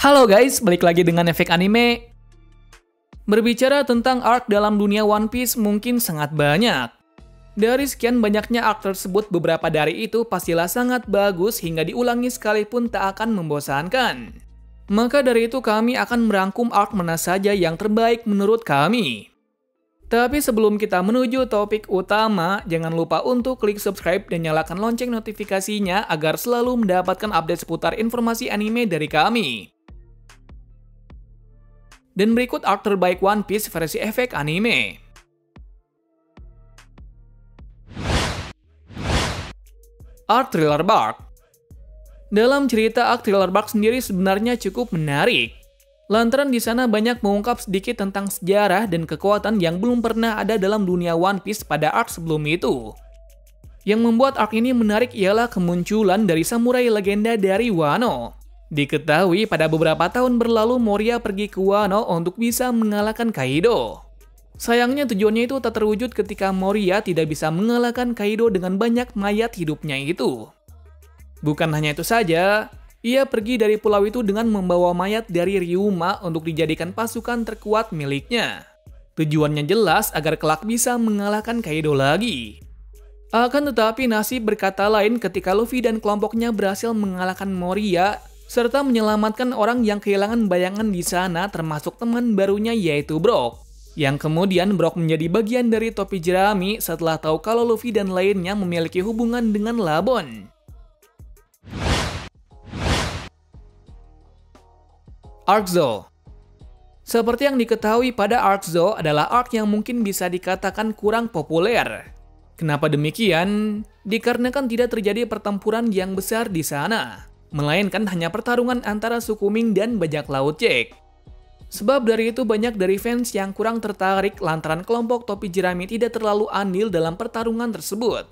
Halo guys, balik lagi dengan Efek Anime. Berbicara tentang arc dalam dunia One Piece mungkin sangat banyak. Dari sekian banyaknya arc tersebut, beberapa dari itu pastilah sangat bagus hingga diulangi sekalipun tak akan membosankan. Maka dari itu kami akan merangkum arc mana saja yang terbaik menurut kami. Tapi sebelum kita menuju topik utama, jangan lupa untuk klik subscribe dan nyalakan lonceng notifikasinya agar selalu mendapatkan update seputar informasi anime dari kami. Dan berikut arc terbaik One Piece versi Efek Anime. Arc Thriller Bark. Dalam cerita arc Thriller Bark sendiri sebenarnya cukup menarik. Lantaran di sana banyak mengungkap sedikit tentang sejarah dan kekuatan yang belum pernah ada dalam dunia One Piece pada arc sebelum itu. Yang membuat arc ini menarik ialah kemunculan dari samurai legenda dari Wano. Diketahui pada beberapa tahun berlalu Moria pergi ke Wano untuk bisa mengalahkan Kaido. Sayangnya tujuannya itu tak terwujud ketika Moria tidak bisa mengalahkan Kaido dengan banyak mayat hidupnya itu. Bukan hanya itu saja, ia pergi dari pulau itu dengan membawa mayat dari Ryuma untuk dijadikan pasukan terkuat miliknya. Tujuannya jelas agar kelak bisa mengalahkan Kaido lagi. Akan tetapi nasib berkata lain ketika Luffy dan kelompoknya berhasil mengalahkan Moria serta menyelamatkan orang yang kehilangan bayangan di sana termasuk teman barunya yaitu Brook. Yang kemudian Brook menjadi bagian dari topi jerami setelah tahu kalau Luffy dan lainnya memiliki hubungan dengan Labon. Arc Zou. Seperti yang diketahui pada Arc Zou adalah arc yang mungkin bisa dikatakan kurang populer. Kenapa demikian? Dikarenakan tidak terjadi pertempuran yang besar di sana, melainkan hanya pertarungan antara suku Ming dan bajak laut Jack. Sebab dari itu banyak dari fans yang kurang tertarik lantaran kelompok topi jerami tidak terlalu andil dalam pertarungan tersebut.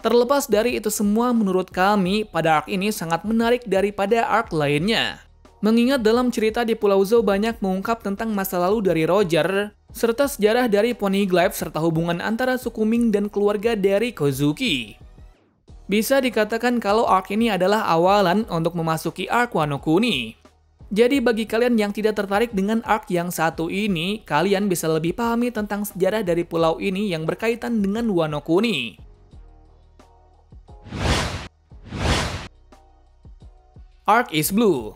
Terlepas dari itu semua, menurut kami pada arc ini sangat menarik daripada arc lainnya. Mengingat dalam cerita di Pulau Zou banyak mengungkap tentang masa lalu dari Roger, serta sejarah dari Poneglyph serta hubungan antara suku Ming dan keluarga dari Kozuki. Bisa dikatakan kalau arc ini adalah awalan untuk memasuki arc Wano Kuni. Jadi bagi kalian yang tidak tertarik dengan arc yang satu ini, kalian bisa lebih pahami tentang sejarah dari pulau ini yang berkaitan dengan Wano Kuni. Arc East Blue.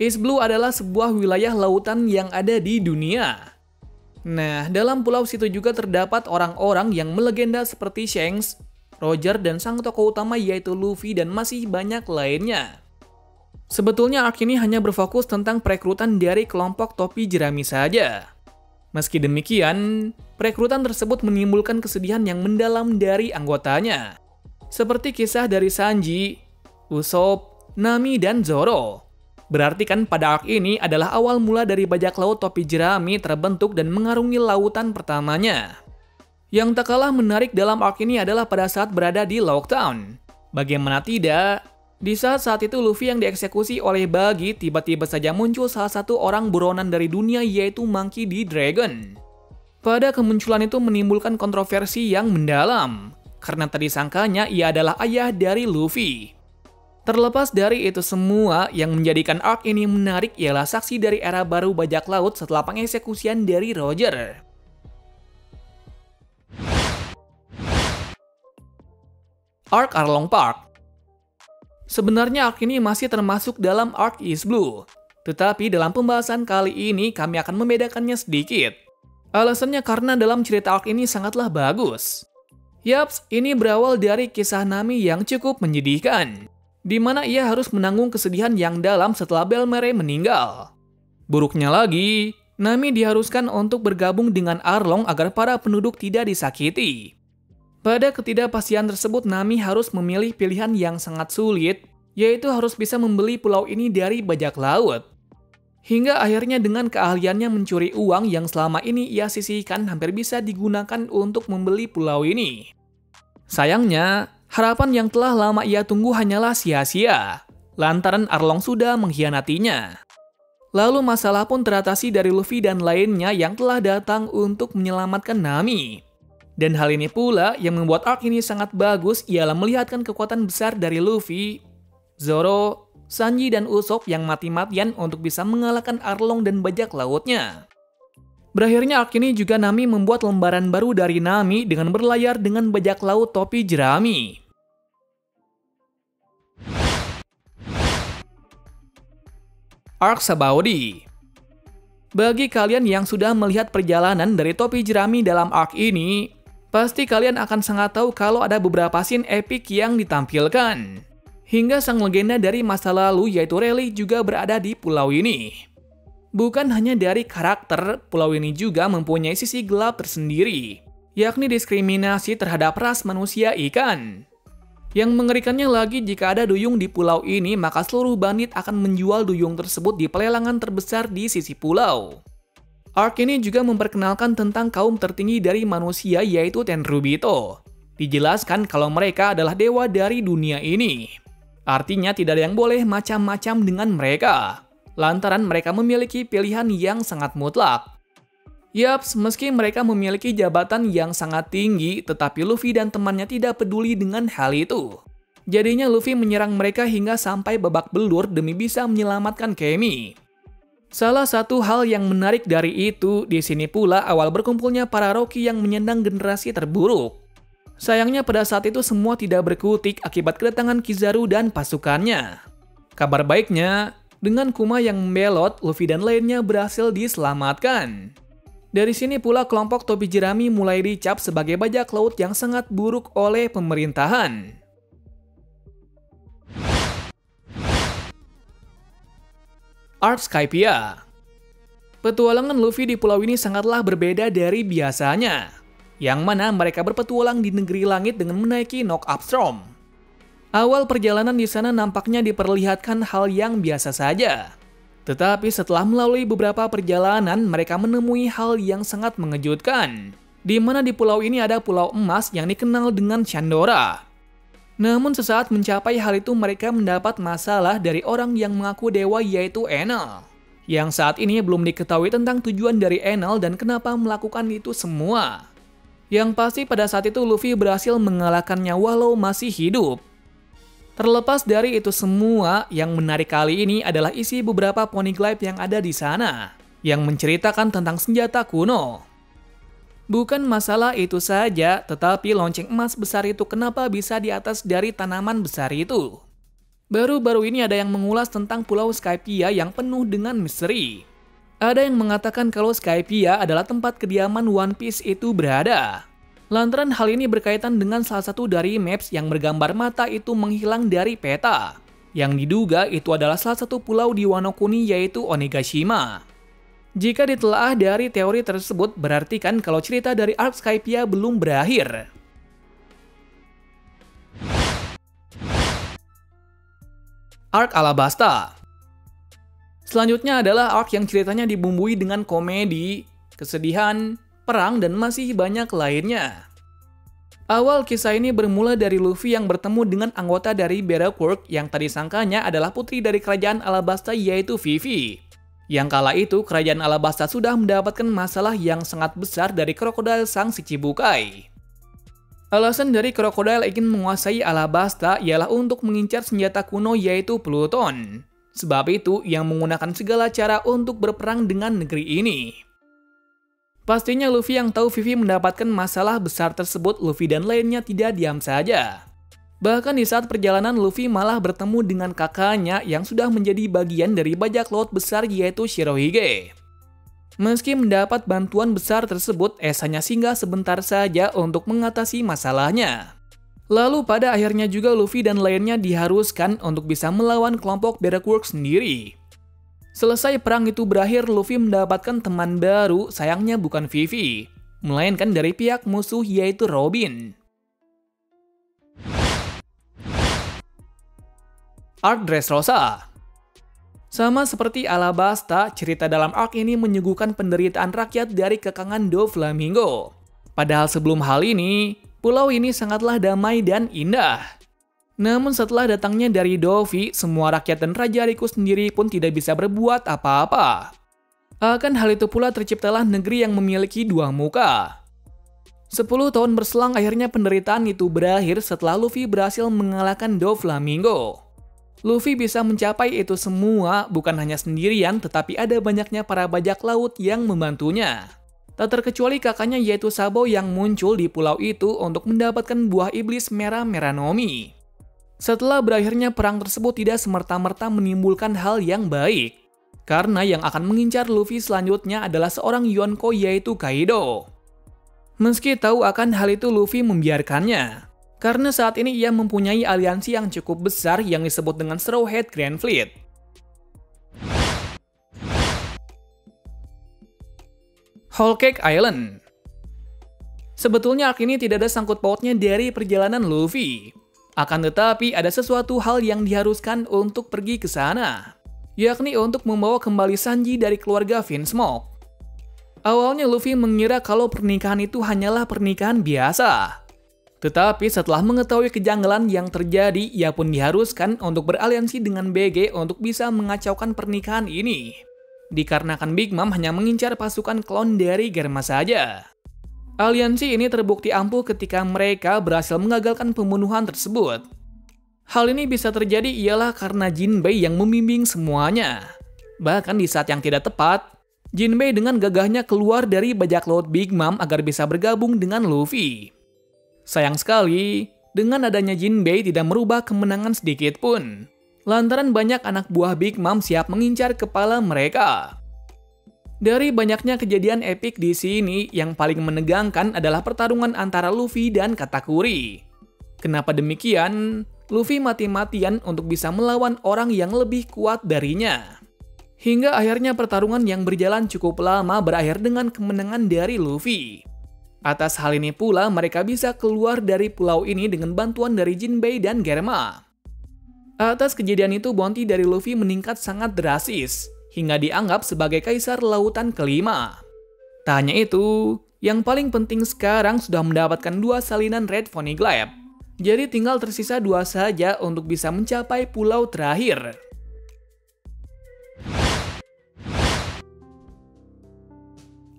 East Blue adalah sebuah wilayah lautan yang ada di dunia. Nah, dalam pulau situ juga terdapat orang-orang yang melegenda seperti Shanks, Roger, dan sang tokoh utama yaitu Luffy dan masih banyak lainnya. Sebetulnya arc ini hanya berfokus tentang perekrutan dari kelompok topi jerami saja. Meski demikian, perekrutan tersebut menimbulkan kesedihan yang mendalam dari anggotanya. Seperti kisah dari Sanji, Usopp, Nami, dan Zoro. Berarti kan pada arc ini adalah awal mula dari bajak laut topi jerami terbentuk dan mengarungi lautan pertamanya. Yang tak kalah menarik dalam arc ini adalah pada saat berada di Lockdown. Bagaimana tidak, di saat itu Luffy yang dieksekusi oleh Buggy tiba-tiba saja muncul salah satu orang buronan dari dunia yaitu Monkey D. Dragon. Pada kemunculan itu menimbulkan kontroversi yang mendalam, karena tadi sangkanya ia adalah ayah dari Luffy. Terlepas dari itu semua, yang menjadikan arc ini menarik ialah saksi dari era baru bajak laut setelah pengeksekusian dari Roger. Arc Arlong Park. Sebenarnya arc ini masih termasuk dalam arc East Blue, tetapi dalam pembahasan kali ini kami akan membedakannya sedikit. Alasannya karena dalam cerita arc ini sangatlah bagus. Yaps, ini berawal dari kisah Nami yang cukup menyedihkan, di mana ia harus menanggung kesedihan yang dalam setelah Bell-mère meninggal. Buruknya lagi, Nami diharuskan untuk bergabung dengan Arlong agar para penduduk tidak disakiti. Pada ketidakpastian tersebut, Nami harus memilih pilihan yang sangat sulit, yaitu harus bisa membeli pulau ini dari bajak laut. Hingga akhirnya dengan keahliannya mencuri uang yang selama ini ia sisihkan hampir bisa digunakan untuk membeli pulau ini. Sayangnya, harapan yang telah lama ia tunggu hanyalah sia-sia, lantaran Arlong sudah mengkhianatinya. Lalu masalah pun teratasi dari Luffy dan lainnya yang telah datang untuk menyelamatkan Nami. Dan hal ini pula yang membuat arc ini sangat bagus ialah melihatkan kekuatan besar dari Luffy, Zoro, Sanji dan Usopp yang mati-matian untuk bisa mengalahkan Arlong dan bajak lautnya. Berakhirnya arc ini juga Nami membuat lembaran baru dari Nami dengan berlayar dengan bajak laut topi jerami. Arc Sabaody. Bagi kalian yang sudah melihat perjalanan dari topi jerami dalam arc ini, pasti kalian akan sangat tahu kalau ada beberapa scene epic yang ditampilkan. Hingga sang legenda dari masa lalu yaitu Rayleigh juga berada di pulau ini. Bukan hanya dari karakter, pulau ini juga mempunyai sisi gelap tersendiri, yakni diskriminasi terhadap ras manusia ikan. Yang mengerikannya lagi, jika ada duyung di pulau ini, maka seluruh bandit akan menjual duyung tersebut di pelelangan terbesar di sisi pulau. Arc ini juga memperkenalkan tentang kaum tertinggi dari manusia yaitu Tenryubito. Dijelaskan kalau mereka adalah dewa dari dunia ini. Artinya tidak ada yang boleh macam-macam dengan mereka, lantaran mereka memiliki pilihan yang sangat mutlak. Yaps, meski mereka memiliki jabatan yang sangat tinggi, tetapi Luffy dan temannya tidak peduli dengan hal itu. Jadinya Luffy menyerang mereka hingga sampai babak belur demi bisa menyelamatkan Kemi. Salah satu hal yang menarik dari itu, di sini pula awal berkumpulnya para Rocky yang menyandang generasi terburuk. Sayangnya pada saat itu semua tidak berkutik akibat kedatangan Kizaru dan pasukannya. Kabar baiknya, dengan Kuma yang membelot, Luffy dan lainnya berhasil diselamatkan. Dari sini pula kelompok topi jerami mulai dicap sebagai bajak laut yang sangat buruk oleh pemerintahan. Arc Skypiea. Petualangan Luffy di pulau ini sangatlah berbeda dari biasanya, yang mana mereka berpetualang di negeri langit dengan menaiki Knock Up Storm. Awal perjalanan di sana nampaknya diperlihatkan hal yang biasa saja. Tetapi setelah melalui beberapa perjalanan, mereka menemui hal yang sangat mengejutkan, di mana di pulau ini ada pulau emas yang dikenal dengan Chandora. Namun sesaat mencapai hal itu, mereka mendapat masalah dari orang yang mengaku dewa yaitu Enel, yang saat ini belum diketahui tentang tujuan dari Enel dan kenapa melakukan itu semua. Yang pasti pada saat itu Luffy berhasil mengalahkannya walau masih hidup. Terlepas dari itu semua, yang menarik kali ini adalah isi beberapa poneglyph yang ada di sana, yang menceritakan tentang senjata kuno. Bukan masalah itu saja, tetapi lonceng emas besar itu kenapa bisa di atas dari tanaman besar itu. Baru-baru ini ada yang mengulas tentang Pulau Skypiea yang penuh dengan misteri. Ada yang mengatakan kalau Skypiea adalah tempat kediaman One Piece itu berada. Lantaran hal ini berkaitan dengan salah satu dari maps yang bergambar mata itu menghilang dari peta, yang diduga itu adalah salah satu pulau di Wano Kuni yaitu Onigashima. Jika ditelaah dari teori tersebut, berarti kan kalau cerita dari Arc Skypiea belum berakhir. Arc Alabasta. Selanjutnya adalah arc yang ceritanya dibumbui dengan komedi, kesedihan, perang, dan masih banyak lainnya. Awal kisah ini bermula dari Luffy yang bertemu dengan anggota dari Baroque yang tadi sangkanya adalah putri dari kerajaan Alabasta yaitu Vivi. Yang kala itu kerajaan Alabasta sudah mendapatkan masalah yang sangat besar dari krokodil sang Shichibukai. Alasan dari krokodil ingin menguasai Alabasta ialah untuk mengincar senjata kuno yaitu Pluton. Sebab itu, ia menggunakan segala cara untuk berperang dengan negeri ini. Pastinya Luffy yang tahu Vivi mendapatkan masalah besar tersebut, Luffy dan lainnya tidak diam saja. Bahkan di saat perjalanan, Luffy malah bertemu dengan kakaknya yang sudah menjadi bagian dari bajak laut besar yaitu Shirohige. Meski mendapat bantuan besar tersebut, hanya singgah sebentar saja untuk mengatasi masalahnya. Lalu pada akhirnya juga Luffy dan lainnya diharuskan untuk bisa melawan kelompok Baroque sendiri. Selesai perang itu berakhir, Luffy mendapatkan teman baru, sayangnya bukan Vivi, melainkan dari pihak musuh yaitu Robin. Arc Dressrosa. Sama seperti Alabasta, cerita dalam arc ini menyuguhkan penderitaan rakyat dari kekangan Doflamingo. Padahal sebelum hal ini, pulau ini sangatlah damai dan indah. Namun setelah datangnya dari Dovi, semua rakyat dan Raja Riku sendiri pun tidak bisa berbuat apa-apa. Akan hal itu pula terciptalah negeri yang memiliki dua muka. 10 tahun berselang akhirnya penderitaan itu berakhir setelah Luffy berhasil mengalahkan Doflamingo. Luffy bisa mencapai itu semua bukan hanya sendirian, tetapi ada banyaknya para bajak laut yang membantunya. Tak terkecuali kakaknya yaitu Sabo yang muncul di pulau itu untuk mendapatkan buah iblis merah Meranomi. Setelah berakhirnya perang tersebut tidak semerta-merta menimbulkan hal yang baik. Karena yang akan mengincar Luffy selanjutnya adalah seorang Yonko yaitu Kaido. Meski tahu akan hal itu, Luffy membiarkannya. Karena saat ini ia mempunyai aliansi yang cukup besar yang disebut dengan Straw Hat Grand Fleet. Whole Cake Island. Sebetulnya arc ini tidak ada sangkut pautnya dari perjalanan Luffy. Akan tetapi ada sesuatu hal yang diharuskan untuk pergi ke sana, yakni untuk membawa kembali Sanji dari keluarga Vinsmoke. Awalnya Luffy mengira kalau pernikahan itu hanyalah pernikahan biasa. Tetapi setelah mengetahui kejanggalan yang terjadi, ia pun diharuskan untuk beraliansi dengan BG untuk bisa mengacaukan pernikahan ini. Dikarenakan Big Mom hanya mengincar pasukan klon dari Germa saja. Aliansi ini terbukti ampuh ketika mereka berhasil mengagalkan pembunuhan tersebut. Hal ini bisa terjadi ialah karena Jinbei yang membimbing semuanya. Bahkan di saat yang tidak tepat, Jinbei dengan gagahnya keluar dari bajak laut Big Mom agar bisa bergabung dengan Luffy. Sayang sekali, dengan adanya Jinbei tidak merubah kemenangan sedikit pun. Lantaran banyak anak buah Big Mom siap mengincar kepala mereka. Dari banyaknya kejadian epik di sini, yang paling menegangkan adalah pertarungan antara Luffy dan Katakuri. Kenapa demikian? Luffy mati-matian untuk bisa melawan orang yang lebih kuat darinya. Hingga akhirnya pertarungan yang berjalan cukup lama berakhir dengan kemenangan dari Luffy. Atas hal ini pula mereka bisa keluar dari pulau ini dengan bantuan dari Jinbei dan Germa. Atas kejadian itu bounty dari Luffy meningkat sangat drastis, hingga dianggap sebagai kaisar lautan kelima. Tak hanya itu, yang paling penting sekarang sudah mendapatkan 2 salinan Red Poneglyph. Jadi tinggal tersisa 2 saja untuk bisa mencapai pulau terakhir.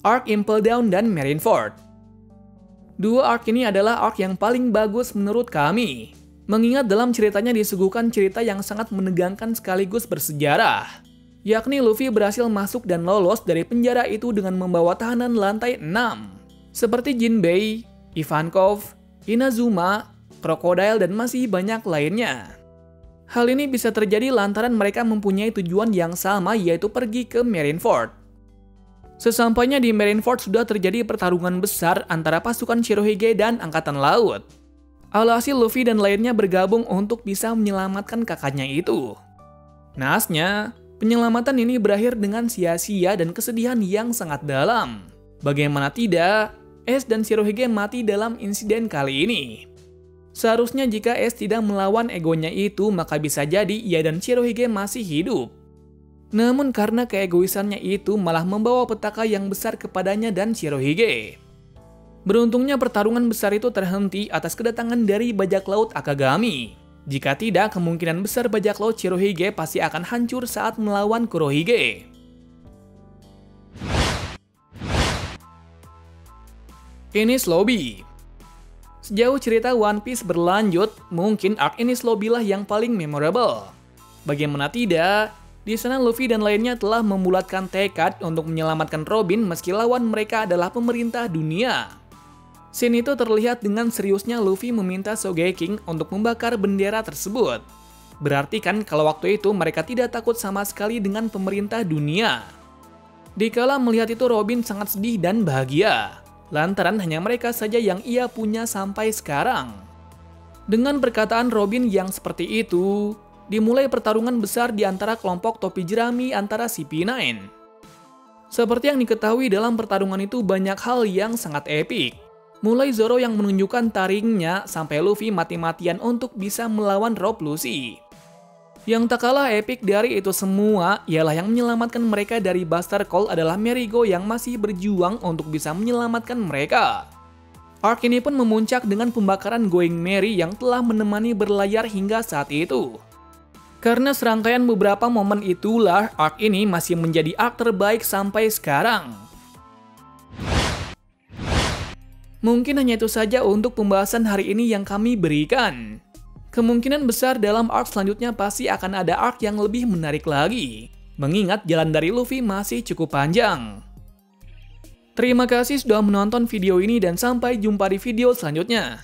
Arc Impel Down dan Marineford. Dua arc ini adalah arc yang paling bagus menurut kami. Mengingat dalam ceritanya disuguhkan cerita yang sangat menegangkan sekaligus bersejarah. Yakni Luffy berhasil masuk dan lolos dari penjara itu dengan membawa tahanan lantai 6. Seperti Jinbei, Ivankov, Inazuma, Crocodile, dan masih banyak lainnya. Hal ini bisa terjadi lantaran mereka mempunyai tujuan yang sama, yaitu pergi ke Marineford. Sesampainya di Marineford sudah terjadi pertarungan besar antara pasukan Shirohige dan Angkatan Laut. Alhasil Luffy dan lainnya bergabung untuk bisa menyelamatkan kakaknya itu. Naasnya, penyelamatan ini berakhir dengan sia-sia dan kesedihan yang sangat dalam. Bagaimana tidak, Ace dan Shirohige mati dalam insiden kali ini. Seharusnya jika Ace tidak melawan egonya itu, maka bisa jadi ia dan Shirohige masih hidup. Namun karena keegoisannya itu malah membawa petaka yang besar kepadanya dan Shirohige. Beruntungnya pertarungan besar itu terhenti atas kedatangan dari bajak laut Akagami. Jika tidak, kemungkinan besar bajak laut Shirohige pasti akan hancur saat melawan Kurohige. Enies Lobby. Sejauh cerita One Piece berlanjut, mungkin arc Enies Lobby lah yang paling memorable. Bagaimana tidak, di sana Luffy dan lainnya telah membulatkan tekad untuk menyelamatkan Robin meski lawan mereka adalah pemerintah dunia. Scene itu terlihat dengan seriusnya Luffy meminta Sogeking untuk membakar bendera tersebut. Berarti kan kalau waktu itu mereka tidak takut sama sekali dengan pemerintah dunia. Dikala melihat itu Robin sangat sedih dan bahagia, lantaran hanya mereka saja yang ia punya sampai sekarang. Dengan perkataan Robin yang seperti itu, dimulai pertarungan besar di antara kelompok topi jerami antara CP9. Seperti yang diketahui dalam pertarungan itu banyak hal yang sangat epik. Mulai Zoro yang menunjukkan taringnya sampai Luffy mati-matian untuk bisa melawan Rob Lucy. Yang tak kalah epik dari itu semua ialah yang menyelamatkan mereka dari Buster Call adalah Marigo yang masih berjuang untuk bisa menyelamatkan mereka. Arc ini pun memuncak dengan pembakaran Going Merry yang telah menemani berlayar hingga saat itu. Karena serangkaian beberapa momen itulah arc ini masih menjadi arc terbaik sampai sekarang. Mungkin hanya itu saja untuk pembahasan hari ini yang kami berikan. Kemungkinan besar dalam arc selanjutnya pasti akan ada arc yang lebih menarik lagi, mengingat jalan dari Luffy masih cukup panjang. Terima kasih sudah menonton video ini dan sampai jumpa di video selanjutnya.